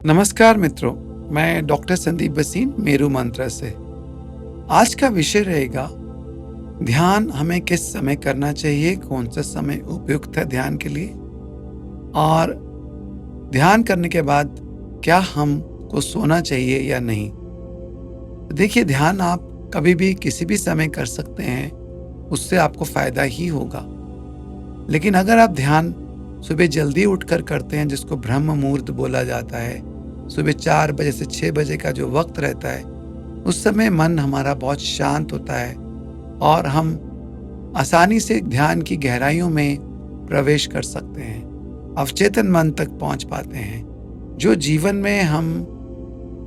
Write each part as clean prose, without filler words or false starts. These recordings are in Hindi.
नमस्कार मित्रों, मैं डॉक्टर संदीप बसीन मेरू मंत्रा से। आज का विषय रहेगा ध्यान हमें किस समय करना चाहिए, कौन सा समय उपयुक्त है ध्यान के लिए, और ध्यान करने के बाद क्या हमको सोना चाहिए या नहीं। देखिए, ध्यान आप कभी भी किसी भी समय कर सकते हैं, उससे आपको फायदा ही होगा। लेकिन अगर आप ध्यान सुबह जल्दी उठकर करते हैं, जिसको ब्रह्म मुहूर्त बोला जाता है, सुबह 4 बजे से 6 बजे का जो वक्त रहता है, उस समय मन हमारा बहुत शांत होता है और हम आसानी से ध्यान की गहराइयों में प्रवेश कर सकते हैं, अवचेतन मन तक पहुंच पाते हैं। जो जीवन में हम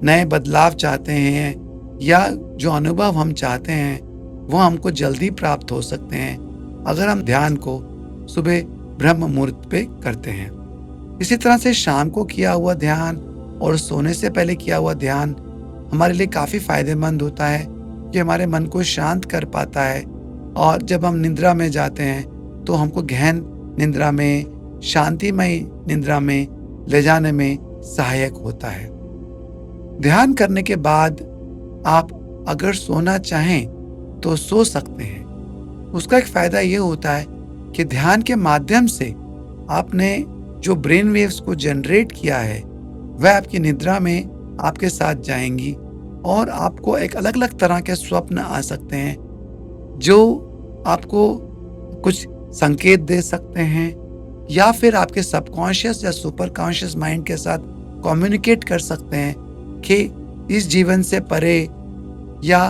नए बदलाव चाहते हैं या जो अनुभव हम चाहते हैं, वो हमको जल्दी प्राप्त हो सकते हैं अगर हम ध्यान को सुबह ब्रह्म मुहूर्त पे करते हैं। इसी तरह से शाम को किया हुआ ध्यान और सोने से पहले किया हुआ ध्यान हमारे लिए काफ़ी फायदेमंद होता है, कि हमारे मन को शांत कर पाता है, और जब हम निद्रा में जाते हैं तो हमको गहन निद्रा में, शांतिमय निद्रा में ले जाने में सहायक होता है। ध्यान करने के बाद आप अगर सोना चाहें तो सो सकते हैं। उसका एक फ़ायदा ये होता है कि ध्यान के माध्यम से आपने जो ब्रेन वेव्स को जनरेट किया है, वह आपकी निद्रा में आपके साथ जाएंगी और आपको एक अलग अलग तरह के स्वप्न आ सकते हैं, जो आपको कुछ संकेत दे सकते हैं या फिर आपके सबकॉन्शियस या सुपर कॉन्शियस माइंड के साथ कम्युनिकेट कर सकते हैं कि इस जीवन से परे या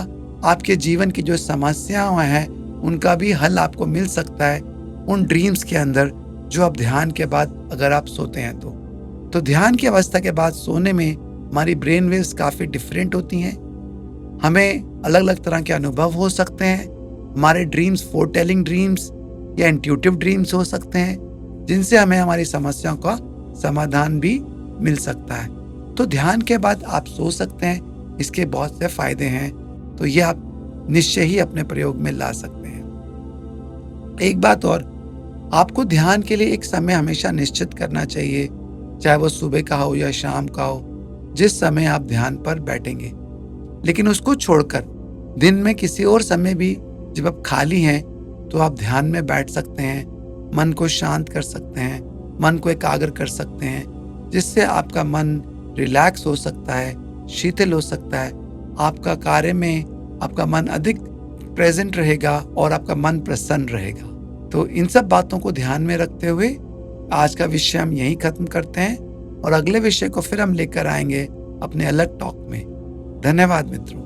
आपके जीवन की जो समस्याएं हैं, उनका भी हल आपको मिल सकता है उन ड्रीम्स के अंदर, जो आप ध्यान के बाद अगर आप सोते हैं तो ध्यान की अवस्था के बाद सोने में हमारी ब्रेन वेव्स काफ़ी डिफरेंट होती हैं। हमें अलग अलग तरह के अनुभव हो सकते हैं। हमारे ड्रीम्स फोरटेलिंग ड्रीम्स या इंट्यूटिव ड्रीम्स हो सकते हैं, जिनसे हमें हमारी समस्याओं का समाधान भी मिल सकता है। तो ध्यान के बाद आप सो सकते हैं, इसके बहुत से फायदे हैं, तो ये आप निश्चय ही अपने प्रयोग में ला सकते हैं। एक बात और, आपको ध्यान के लिए एक समय हमेशा निश्चित करना चाहिए, चाहे वो सुबह का हो या शाम का हो, जिस समय आप ध्यान पर बैठेंगे। लेकिन उसको छोड़कर दिन में किसी और समय भी जब आप खाली हैं तो आप ध्यान में बैठ सकते हैं, मन को शांत कर सकते हैं, मन को एकाग्र कर सकते हैं, जिससे आपका मन रिलैक्स हो सकता है, शीतल हो सकता है, आपका कार्य में आपका मन अधिक प्रेजेंट रहेगा और आपका मन प्रसन्न रहेगा। तो इन सब बातों को ध्यान में रखते हुए आज का विषय हम यहीं खत्म करते हैं, और अगले विषय को फिर हम लेकर आएंगे अपने अलग टॉक में। धन्यवाद मित्रों।